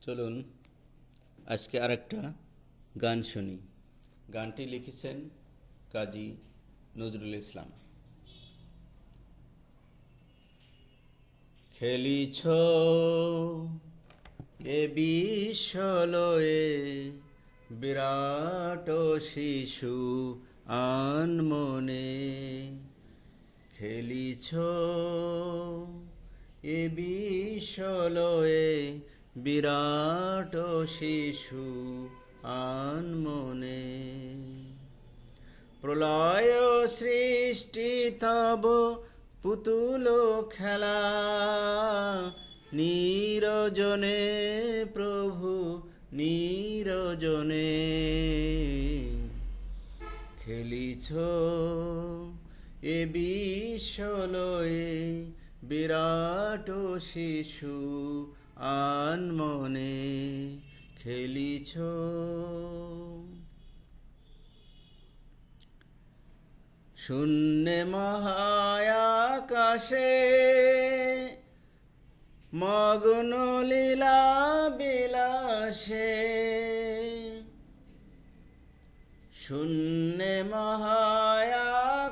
চলুন আজকে আরেকটা গান শুনি। গানটি লিখেছেন কাজী নজরুল ইসলাম। খেলিছ এ বিশ্বলয়ে বিরাট শিশু আনমনে, খেলিছ এ বিশ্বলয়ে বিরাট শিশু আনমনে। প্রলয় সৃষ্টি তব পুতুল খেলা, নিরজনে প্রভু নিরজনে, খেলিছ এ বিশ্বলয়ে বিরাট শিশু আনমনে, খেলিছ। শূন্যে মহায়াকাশে মগ্ন লীলা বিলাসে, শূন্যে মহায়াকাশে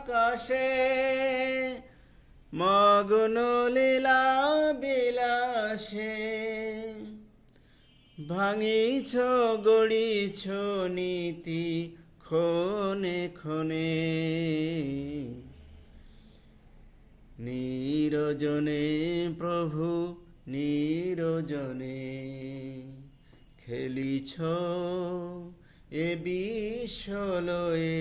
মগ্ন লীলা বিলাসে, ভাঙিছ গড়িছ নীতি ক্ষণে ক্ষণে, নিরজনে প্রভু নিরজনে, খেলিছ এ বিশ্বলয়ে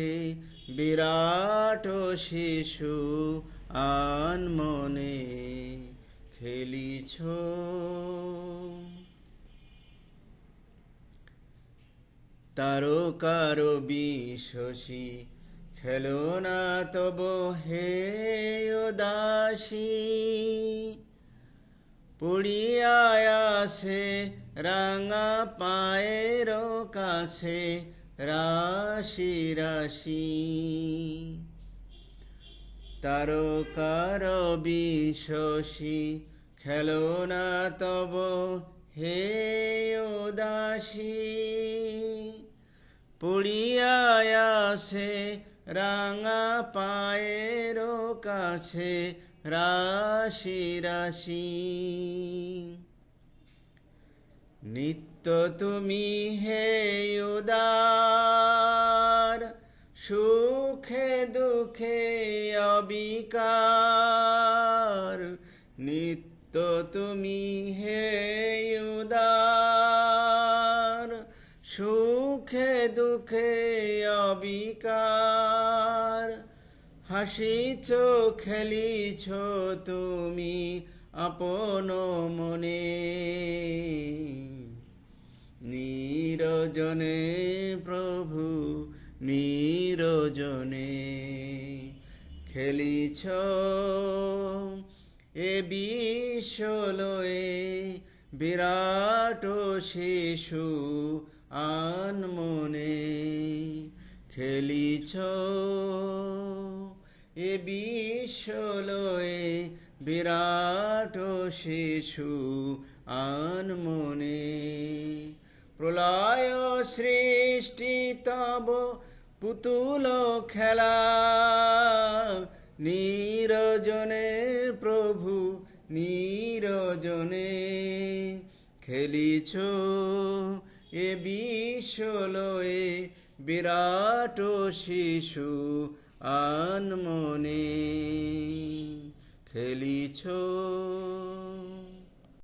বিরাট শিশু আনমনে, খেলিছ। তারকার বিশ্বসী খেলো না তব হে উদাসী, পড়িয়া আসে রাঙা পায়ের কাছে রাশি রাশি। তারকার বিশ্বসী খেলো না তব হে উদাসী, পড়িয়া আসে রাঙা পায়ের কাছে রাশি রাশি। নিত্য তুমি হে উদার, সুখে দুঃখে অবিকার, নিত্য তুমি হে উদার, সুখে দুঃখে অবিকার, হাসিছ খেলিছ তুমি আপন মনে, নিরজনে প্রভু নিরজনে, খেলিছ এ বিশ্বলয়ে বিরাট শিশু আনমনে, খেলিছ এ বিশ্বলয়ে বিরাট শিশু আনমনে। প্রলয় সৃষ্টি তব পুতুল খেলা, নিরজনে প্রভু নিরজনে, খেলিছ এ বিশ্বলয়ে বিরাট শিশু আনমনে, খেলিছ।